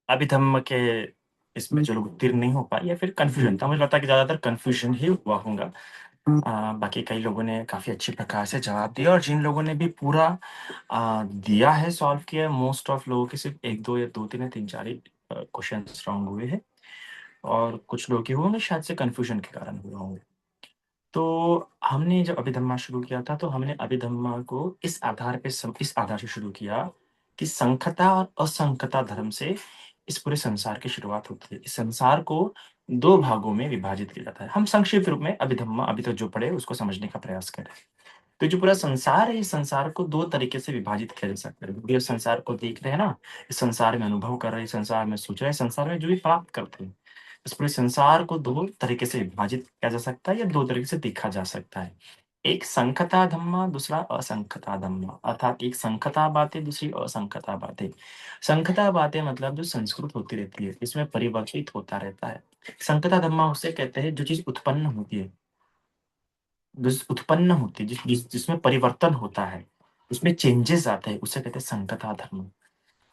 अभिधम्म के इसमें जो लोग उत्तीर्ण नहीं हो पाए या फिर कन्फ्यूजन था, मुझे लगता है कि ज़्यादातर कन्फ्यूजन ही हुआ होगा। बाकी कई लोगों ने काफ़ी अच्छी प्रकार से जवाब दिया और जिन लोगों ने भी पूरा दिया है, सॉल्व किया है, मोस्ट ऑफ लोगों के सिर्फ़ 1-2 या 2-3 या 3-4 ही क्वेश्चन्स रॉन्ग हुए हैं और कुछ लोग के हुए होंगे शायद से कन्फ्यूजन के कारण हुए होंगे। तो हमने जब अभिधम्मा शुरू किया था, तो हमने अभिधम्मा को इस आधार से शुरू किया कि संखता और असंखता धर्म से इस पूरे संसार की शुरुआत होती है। इस संसार को 2 भागों में विभाजित किया जाता है। हम संक्षिप्त रूप में अभिधम्मा अभी तक जो पढ़े उसको समझने का प्रयास करें। तो जो पूरा संसार है, इस संसार को 2 तरीके से विभाजित किया जा सकता है। जो इस संसार को देख रहे हैं ना, इस संसार में अनुभव कर रहे हैं, इस संसार में सोच रहे हैं, इस संसार में जो भी प्राप्त करते हैं, इस पूरे संसार को 2 तरीके से विभाजित किया जा सकता है या 2 तरीके से देखा जा सकता है। एक संखता धम्मा, दूसरा असंखता धम्मा, अर्थात एक संखता बातें, दूसरी असंखता बातें। संखता बातें मतलब जो संस्कृत होती रहती है, इसमें परिवर्तित होता रहता है। संखता धम्मा उसे कहते हैं जो चीज़ उत्पन्न होती है, उत्पन्न होती है, जिसमें परिवर्तन होता है, उसमें चेंजेस आते हैं, उसे कहते हैं संकता धर्म।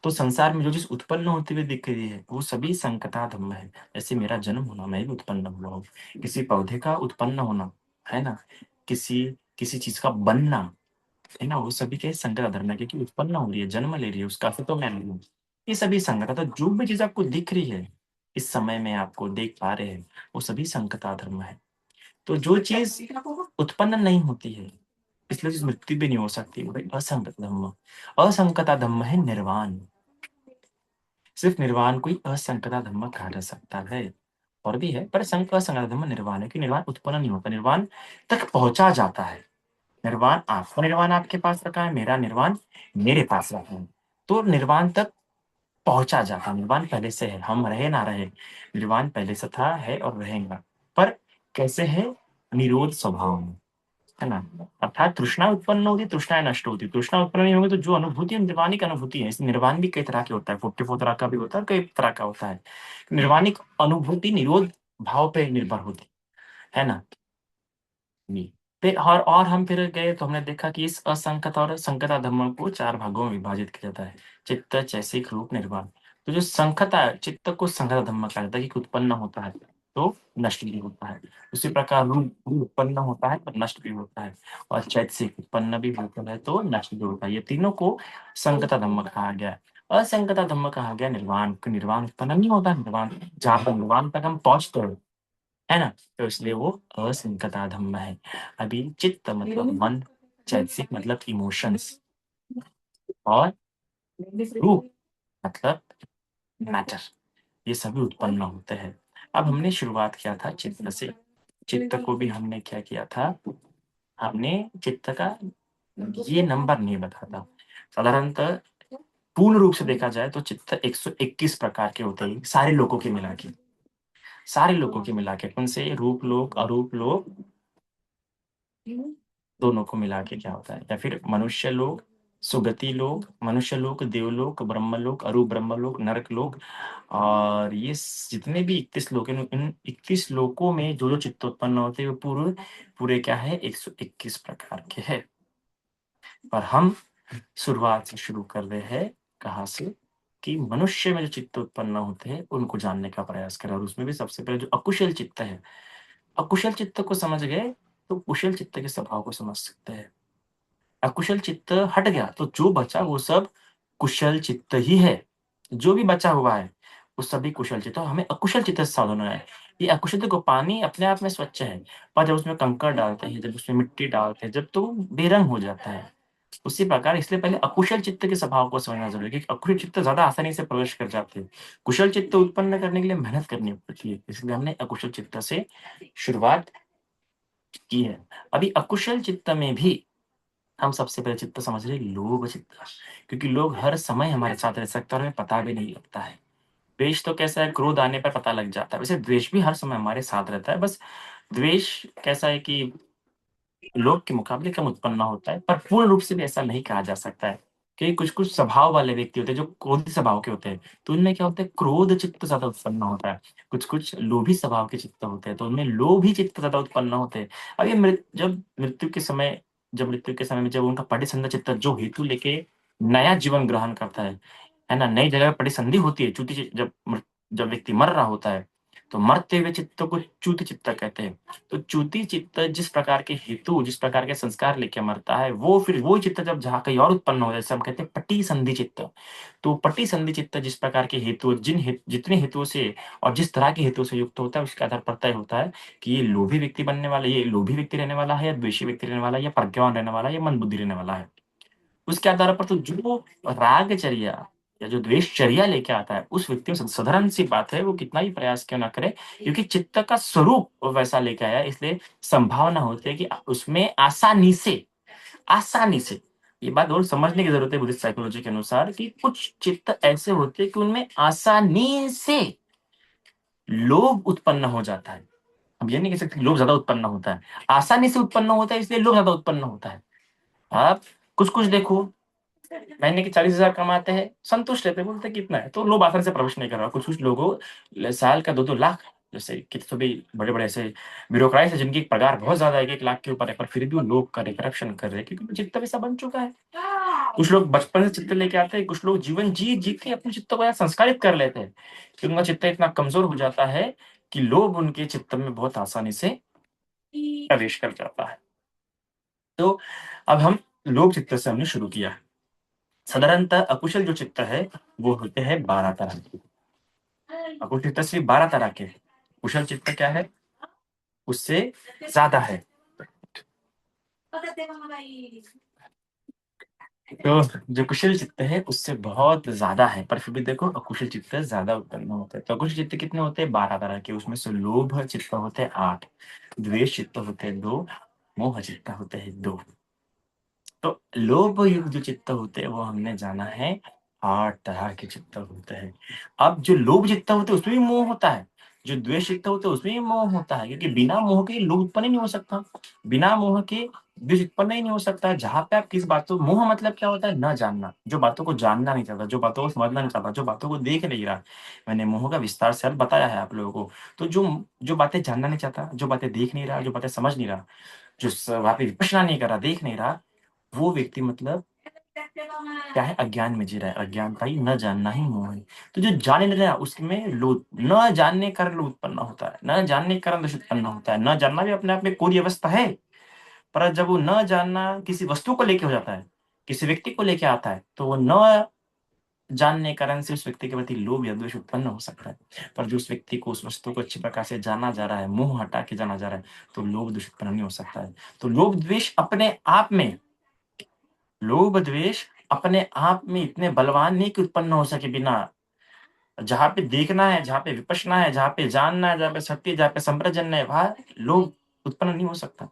तो संसार में जो चीज़ उत्पन्न होती हुई दिख रही है, वो सभी संकता धर्म है। जैसे मेरा जन्म होना, मैं भी उत्पन्न हुआ हूँ। किसी पौधे का उत्पन्न होना, है ना? किसी किसी चीज़ का बनना, है ना? वो सभी के संकता धर्म है क्योंकि उत्पन्न हो रही है, जन्म ले रही है, उसका अस्तित्व मैं नहीं हूँ। ये सभी संकता, तो जो भी चीज़ आपको दिख रही है, इस समय में आपको देख पा रहे हैं, वो सभी संकता धर्म है। तो जो चीज़ उत्पन्न नहीं होती है, इसलिए उसकी मृत्यु भी नहीं हो सकती, वो भाई असंगत धम्म। असंगता धम्म है निर्वाण। सिर्फ निर्वाण को ही असंगता धम्म कहा जा सकता है। और भी है, पर असंगता धम्म निर्वाण है कि निर्वाण उत्पन्न नहीं होता, निर्वाण तक पहुँचा जाता है। निर्वाण, आपका निर्वाण आपके पास रखा है, मेरा निर्वाण मेरे पास रखा है। तो निर्वाण तक पहुँचा जाता है, निर्वाण पहले से है, हम रहे ना रहे, निर्वाण पहले से था, है और रहेगा। पर कैसे है? निरोध स्वभाव में। है ना? अर्थात तृष्णा उत्पन्न होती है, तृष्णाएँ नष्ट होती है। तृष्णा उत्पन्न नहीं होगी तो जो अनुभूति है, निर्वाणिक अनुभूति है। इस निर्वाण भी कई तरह के होता है, 44 तरह का भी होता है, कई तरह का होता है। निर्वाणिक अनुभूति निरोध भाव पे निर्भर होती है ना? जी। फिर और हम फिर गए तो हमने देखा कि इस असंगत और संकता धर्मों को 4 भागों में विभाजित किया जाता है। चित्त, चैसिक, रूप, निर्वाण। तो जो संखता है, चित्त को संखता धर्म कहा जाता है कि उत्पन्न होता है, तो नष्ट भी होता है। उसी प्रकार रूप भी उत्पन्न होता है, पर नष्ट भी होता है और चैतसिक उत्पन्न भी होता है, तो नष्ट भी होता है। ये तीनों को संकता धम्म कहा गया है। असंकता धम्म कहा गया निर्वाण को। निर्वाण उत्पन्न नहीं होता, निर्वाण जहाँ पर निर्वाण तक हम पहुँचते हैं, है ना? तो इसलिए वो असंकता धम्म है। अभी चित्त मतलब मन, चैतसिक मतलब इमोशंस और रूप मतलब मैटर, ये सभी उत्पन्न होते हैं। अब हमने शुरुआत किया था चित्त से। चित्त को भी हमने क्या किया था? हमने चित्त का ये नंबर नहीं बताया था। साधारणतः पूर्ण रूप से देखा जाए तो चित्त 121 प्रकार के होते हैं, सारे लोगों के मिला के। सारे लोगों के मिला के, कौन से? रूप लोक, अरूप लोक, दोनों को मिला के क्या होता है? या फिर मनुष्य लोक, सुगति लोक, मनुष्य लोक, देवलोक, ब्रह्मलोक, अरूप ब्रह्मलोक, नरक लोक, और ये जितने भी 21 लोक हैं, इन 21 लोकों में जो चित्त उत्पन्न होते हैं वो पूरे पूरे क्या है? 121 प्रकार के हैं। पर हम शुरुआत से शुरू कर रहे हैं, कहाँ से? कि मनुष्य में जो चित्त उत्पन्न होते हैं उनको जानने का प्रयास करें, और उसमें भी सबसे पहले जो अकुशल चित्त है, अकुशल चित्त को समझ गए तो कुशल चित्त के स्वभाव को समझ सकते हैं। अकुशल चित्त हट गया तो जो बचा वो सब कुशल चित्त ही है। जो भी बचा हुआ है वो सभी कुशल चित्त, और हमें अकुशल चित्त से सावधान होना है। ये अकुशल चित्त को, पानी अपने आप में स्वच्छ है, पर जब उसमें कंकड़ डालते हैं, जब उसमें मिट्टी डालते हैं, जब तो वो बेरंग हो जाता है। उसी प्रकार इसलिए पहले अकुशल चित्त के स्वभाव को समझना ज़रूरी है, क्योंकि अकुशल चित्त ज़्यादा आसानी से प्रवेश कर जाते हैं। कुशल चित्त उत्पन्न करने के लिए मेहनत करनी पड़ती है, इसलिए हमने अकुशल चित्त से शुरुआत की है। अभी अकुशल चित्त में भी हम सबसे पहले चित्त समझ रहे हैं लोभ चित्त, क्योंकि लोग हर समय हमारे साथ रह सकते हैं और हमें पता भी नहीं लगता है। द्वेष तो कैसा है, क्रोध आने पर पता लग जाता है, वैसे द्वेष भी हर समय हमारे साथ रहता है, बस द्वेष कैसा है कि लोग के मुकाबले कम उत्पन्न होता है, पर पूर्ण रूप से भी ऐसा नहीं कहा जा सकता है। कि कुछ-कुछ स्वभाव वाले व्यक्ति होते हैं जो क्रोधी स्वभाव के होते हैं, तो उनमें क्या होता है, क्रोध चित्त ज़्यादा उत्पन्न होता है। कुछ-कुछ लोभी स्वभाव के चित्त होते हैं, तो उनमें लोभी चित्त ज़्यादा उत्पन्न होते हैं। अब ये मृत्यु के समय में जब उनका पटिसंध चित्त जो हेतु लेके नया जीवन ग्रहण करता है है ना? नई जगह प्रतिसंधि होती है, च्युति जब व्यक्ति मर रहा होता है, तो मरते हुए चित्त को च्युति चित्त कहते हैं। तो च्युति चित्त जिस प्रकार के हेतु, जिस प्रकार के संस्कार लेके मरता है, वो फिर वो चित्त जब जहाँ कहीं और उत्पन्न हो जाए, जैसे हम कहते हैं प्रतिसंधि चित्त। तो प्रतिसंधि चित्त जिस प्रकार के हेतु, जितने हेतुओं से और जिस तरह के हेतुओं से युक्त होता है, उसके आधार पर तय होता है कि ये लोभी व्यक्ति बनने वाला, ये लोभी व्यक्ति रहने वाला है, या द्वेषी व्यक्ति रहने वाला है, या प्रज्ञावान रहने वाला है, या मंदबुद्धि रहने वाला है। उसके आधार पर तो जो रागचर्या या जो द्वेषचर्या लेके आता है, उस व्यक्ति में साधारण सी बात है, वो कितना ही प्रयास क्यों ना करे, क्योंकि चित्त का स्वरूप वो वैसा लेके आया है, इसलिए संभावना होती है कि उसमें आसानी से ये बात और समझने की जरूरत है बुद्धिस्ट साइकोलॉजी के अनुसार, कि कुछ चित्त ऐसे होते हैं कि उनमें आसानी से लोभ उत्पन्न हो जाता है। अब ये नहीं कह सकते लोभ ज्यादा उत्पन्न होता है, आसानी से उत्पन्न होता है, इसलिए लोभ ज्यादा उत्पन्न होता है। आप कुछ कुछ देखो, महीने के 40,000 कमाते हैं, संतुष्ट रहते हैं, बोलते हैं कितना है, तो लोग आखिर से प्रवेश नहीं कर रहा। कुछ कुछ लोगों साल का 2-2 लाख, जैसे कितने भी बड़े बड़े ऐसे ब्यूरोक्रेट्स है जिनकी पगार बहुत ज्यादा है, 1 लाख के ऊपर है, पर फिर भी वो लोग कर रहे, करप्शन कर रहे हैं, क्योंकि चित्त वैसा बन चुका है। कुछ लोग बचपन से चित्त लेके आते हैं, कुछ लोग जीवन जी जी के अपने चित्त को संस्कारित कर लेते हैं, क्योंकि उनका चित्त इतना कमजोर हो जाता है कि लोग उनके चित्त में बहुत आसानी से प्रवेश कर जाता है। तो अब हम लोग चित्त से हमने शुरू किया। साधारणतः अकुशल जो चित्त है वो होते हैं 12 तरह के। अकुशल चित्त सिर्फ 12 तरह के। कुशल चित्त क्या है, उससे ज्यादा है। तो जो कुशल चित्त है उससे बहुत ज्यादा है, पर फिर भी देखो अकुशल चित्त ज्यादा उत्पन्न होता है। तो अकुशल चित्त कितने होते हैं? 12 तरह के। उसमें से लोभ चित्त होते हैं 8, द्वेष चित्त होते हैं 2, मोह चित्त होते हैं 2। तो लोभ युक्त जो चित्त होते हैं वो हमने जाना है 8 तरह के चित्त होते हैं। अब जो लोभ चित्त होते हैं उसमें भी मोह होता है, जो द्वेष चित्त होते हैं उसमें भी मोह होता है, क्योंकि बिना मोह के लोभ उत्पन्न ही नहीं हो सकता, बिना मोह के द्वेष उत्पन्न ही नहीं हो सकता। जहां पे आप किस बातों, मोह मतलब क्या होता है? न जानना, जो बातों को जानना नहीं चाहता, जो बातों को समझना नहीं चाहता, जो बातों को देख नहीं रहा। मैंने मोह का विस्तार से बताया है आप लोगों को। तो जो जो बातें जानना नहीं चाहता, जो बातें देख नहीं रहा, जो बातें समझ नहीं रहा, जो वहां पे विपश्यना नहीं कर रहा, देख नहीं रहा, वो व्यक्ति मतलब क्या है? अज्ञान में जी रहा है। अज्ञानता ही न जानना ही मोह है। तो जो जाने नहीं रहा उसमें लोभ, न जानने के कारण लोभ उत्पन्न होता है, न जानने के कारण दोष उत्पन्न होता है। न जानना भी अपने आप में कोई अवस्था है, पर जब वो न जानना किसी वस्तु को लेके हो जाता है, किसी व्यक्ति को लेके आता है, तो वो न जानने के कारण से उस व्यक्ति के प्रति लोभ या द्वेष उत्पन्न हो सकता है। पर जो उस व्यक्ति को, उस वस्तु को अच्छी प्रकार से जाना जा रहा है, मोह हटा के जाना जा रहा है, तो लोभ द्वेष उत्पन्न नहीं हो सकता है। तो लोभ द्वेष अपने आप में, लोभ द्वेष अपने आप में इतने बलवान नहीं कि उत्पन्न हो सके बिना, जहां पे देखना है, जहां पे विपश्यना है, जहां पे जानना है, जहां पे सत्य, जहां पे संप्रजन है, वहां लोभ उत्पन्न नहीं हो सकता।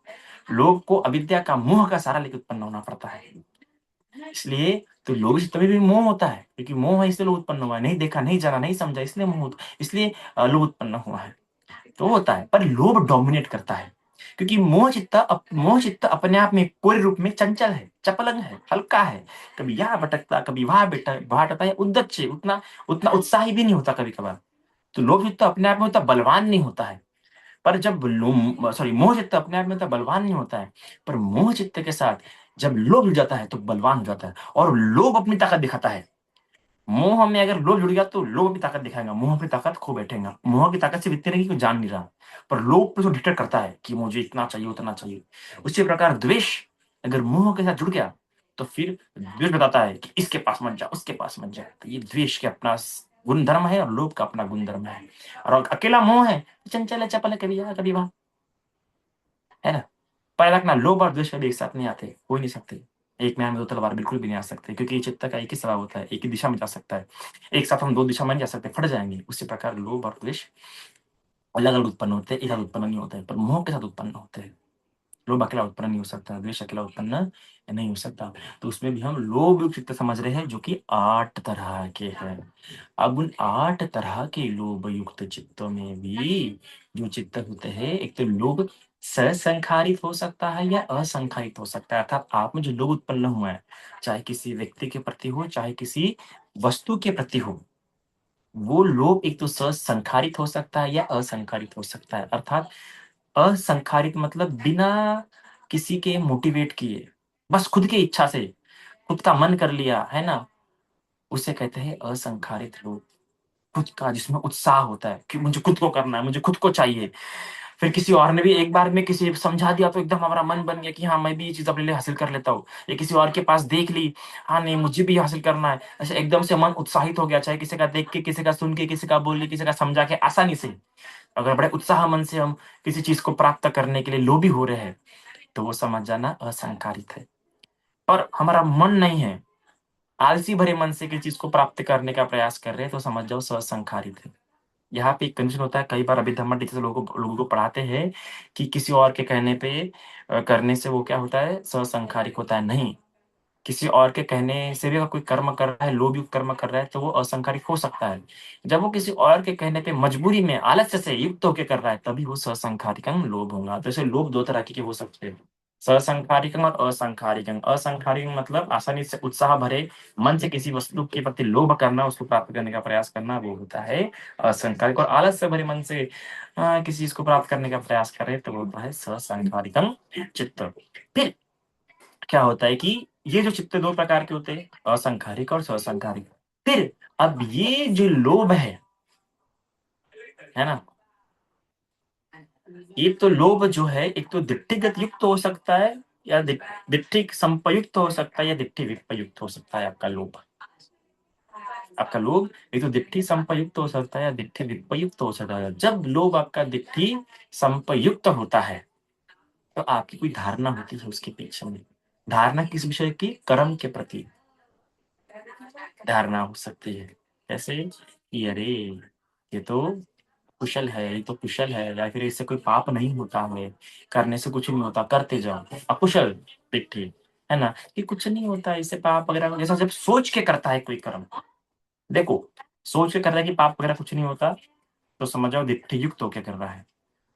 लोभ को अविद्या का, मोह का सहारा लेकर उत्पन्न होना पड़ता है। इसलिए तो लोभ से तभी भी मोह होता है, क्योंकि मोह है इसलिए लोभ उत्पन्न हुआ है। नहीं देखा, नहीं जाना, नहीं समझा, इसलिए इसलिए लोभ उत्पन्न हुआ है। तो होता है, पर लोभ डोमिनेट करता है, क्योंकि मोह चित्त अपने आप में पूरे रूप में चंचल है, चपलंग है, हल्का है। कभी यहाँ भटकता, कभी वहां भटकता है, उद्दच्च, उतना उतना उत्साही भी नहीं होता कभी कभार। तो लोभ चित्त अपने आप में उतना बलवान नहीं होता है। पर जब मोह चित्त अपने आप में उतना बलवान नहीं होता है, पर मोह चित्त के साथ जब लोभ जुड़ जाता है तो बलवान हो जाता है, और लोभ अपनी ताकत दिखाता है। मोह में अगर लोभ जुड़ गया तो लोभ की ताकत दिखाएगा, मोह की ताकत खो बैठेगा। मोह की ताकत सिर्फ इतनी नहीं कि कोई जान नहीं रहा, पर लोभ पे तो डिटेक्ट करता है कि मुझे इतना चाहिए, उतना चाहिए। उसी प्रकार द्वेष अगर मोह के साथ जुड़ गया, तो फिर द्वेष बताता है कि इसके पास मत जा, उसके पास मत जा। तो ये द्वेष के अपना गुण धर्म है, और लोभ का अपना गुण धर्म है। और अकेला मोह है, चंचल है, चपल है, कभी यहाँ कभी वहां, है ना? पर रखना, लोभ और द्वेष कभी एक साथ नहीं आते, हो ही नहीं सकते। एक म्यान में दो तलवार बिल्कुल भी नहीं आ सकते, क्योंकि ये चित्त का एक ही स्वभाव होता है, एक ही दिशा में जा सकता है। एक साथ हम 2 दिशा में नहीं जा सकते, फट जाएंगे। उसी प्रकार लोभ और द्वेष अलग अलग उत्पन्न होते हैं, एक साथ उत्पन्न नहीं होते हैं, पर मोह के साथ उत्पन्न होते हैं। लोभ अकेला उत्पन्न नहीं हो सकता, द्वेष अकेला उत्पन्न नहीं हो सकता। तो उसमें भी हम लोभ युक्त चित्त समझ रहे हैं, जो कि 8 तरह के हैं। अब उन 8 तरह के लोभ युक्त चित्तों में भी जो चित्त होते हैं, एक तो लोभ ससंखारित हो सकता है या असंखारित हो सकता है। अर्थात आप में जो लोभ उत्पन्न हुआ है, चाहे किसी व्यक्ति के प्रति हो, चाहे किसी वस्तु के प्रति हो, वो लोभ एक तो ससंखारित हो सकता है या असंखारित हो सकता है। अर्थात असंखारित मतलब बिना किसी के मोटिवेट किए, बस खुद की इच्छा से, खुद का मन कर लिया, है ना? उसे कहते हैं असंखारित लोभ। खुद का जिसमें उत्साह होता है कि मुझे खुद को करना है, मुझे खुद को चाहिए। फिर किसी और ने भी एक बार में किसी समझा दिया तो एकदम हमारा मन बन गया कि हाँ, मैं भी ये चीज़ अपने लिए हासिल कर लेता हूँ। या किसी और के पास देख ली, हाँ, नहीं मुझे भी हासिल करना है। ऐसे एकदम से मन उत्साहित हो गया, चाहे किसी का देख के, किसी का सुन के, किसी का बोल के, किसी का समझा के आसानी से। अगर बड़े उत्साह मन से हम किसी चीज़ को प्राप्त करने के लिए लोभी हो रहे हैं, तो वो समझ जाना असंकारित है। और हमारा मन नहीं है, आलसी भरे मन से किसी चीज़ को प्राप्त करने का प्रयास कर रहे हैं, तो समझ जाओ ससंकारित है। यहाँ पे एक कंफ्यूजन होता है, कई बार अभिधम्मा टीचर लोगों को पढ़ाते हैं कि किसी और के कहने पे करने से वो क्या होता है, ससंखारिक होता है। नहीं, किसी और के कहने से भी अगर कोई कर्म कर रहा है, लोभ युक्त कर्म कर रहा है, तो वो असंखारिक हो सकता है। जब वो किसी और के कहने पे मजबूरी में आलस्य से युक्त होके कर रहा है, तभी वो ससंखारिकं लोभ होगा। तो ऐसे लोभ 2 तरह के हो सकते हैं, ससंखारिकं और असंखारिकं। असंखारिकं मतलब आसानी से उत्साह भरे मन से किसी वस्तु के प्रति लोभ करना, उसको प्राप्त करने का प्रयास करना, वो होता है असंखारिक। और आलस्य भरे मन से किसी चीज़ को प्राप्त करने का प्रयास करे, तो वो होता है ससंखारिकं चित्त। फिर क्या होता है कि ये जो चित्त 2 प्रकार के होते हैं, असंखारिक और ससंखारिक। फिर अब ये जो लोभ है ना? एक तो लोभ जो है, एक तो दिट्ठिगत युक्त हो सकता है, या दिट्ठिक संपयुक्त हो सकता है, या दिट्ठि विपयुक्त हो सकता है आपका लोभ। आपका लोभ एक तो दिट्ठि संपयुक्त हो सकता है, या दिट्ठि विपयुक्त हो सकता है। जब लोभ आपका दिट्ठि संपयुक्त होता है, तो आपकी कोई धारणा होती है उसके पीछे में। धारणा किस विषय की? कर्म के प्रति धारणा हो सकती है। कैसे कि अरे! ये तो कुशल है, ये तो कुशल है, या फिर इससे कोई पाप नहीं होता है, करने से कुछ नहीं होता, करते जाओ। अकुशल दिट्ठि, है ना? कि कुछ नहीं होता, इससे पाप वगैरह जैसा जब सोच के करता है कोई कर्म, देखो, सोच के कर रहा है कि पाप वगैरह कुछ नहीं होता, तो समझ जाओ दिट्ठि युक्त होके कर रहा है।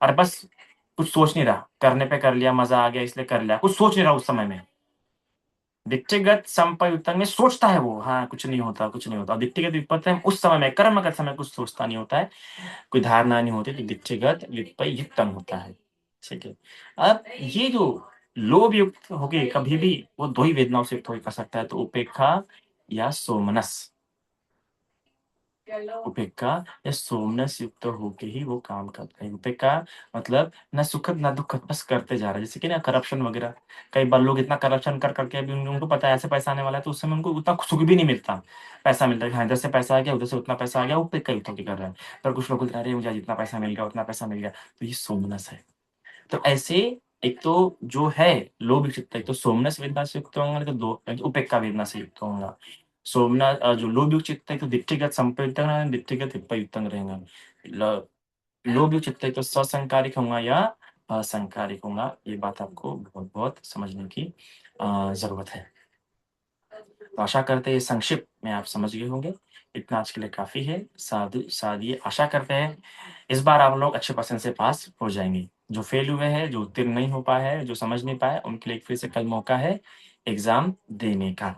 और बस कुछ सोच नहीं रहा, करने पे कर लिया, मज़ा आ गया इसलिए कर लिया, कुछ सोच नहीं रहा उस समय में। व्यक्तिगत संपयुक्तन में सोचता है वो, हाँ, कुछ नहीं होता, कुछ नहीं होता। व्यक्तिगत विपत्ति में उस समय में, कर्मगत समय कुछ सोचता नहीं होता है, कोई धारणा नहीं होती, तो व्यक्तिगत विपयुक्तन होता है। ठीक है। अब ये जो लोभ युक्त हो गए, कभी भी वो 2 ही वेदनाओं से युक्त हो कर सकता है, तो उपेक्षा या सोमनस। उपेक्षा या सोमनस युक्त होके ही वो काम करते हैं। उपेक्षा मतलब ना सुखद ना दुखद, बस करते जा रहे हैं। जैसे कि ना करप्शन वगैरह, कई बार लोग इतना करप्शन कर करके भी उनको पता है ऐसे पैसा आने वाला है, तो उस समय उनको उतना सुख भी नहीं मिलता। पैसा मिलता है कि हाँ, इधर से पैसा आ गया, उधर से उतना पैसा आ गया, वो उपेक्षा युक्त होके कर रहा है। पर कुछ लोग बोलते हैं, अरे मुझे आज इतना पैसा मिल गया, उतना पैसा मिल गया, तो ये सोमनस है। तो ऐसे एक तो जो है लोभ चित्त, एक तो सोमनस वेदना से युक्त होंगे, तो दो उपेक्षा वेदना से युक्त होगा। जो लोभ युक्त चित्त है तो दिट्ठिगत संपयुक्तंग रहेगा, दिट्ठिगत विपयुक्तंग रहेगा। ल लोभ युक्त चित्त है तो ससंकारिक होगा या असंकारिक होगा। ये बात आपको बहुत-बहुत समझने की ज़रूरत है। तो आशा करते हैं संक्षिप्त में आप समझ गए होंगे। इतना आज के लिए काफ़ी है। सादी आशा करते हैं इस बार आप लोग अच्छे परसेंट से पास हो जाएँगे। जो फेल हुए हैं, जो उत्तीर्ण नहीं हो पाए हैं, जो समझ नहीं पाए, उनके लिए एक फिर से कल मौका है एग्ज़ाम देने का।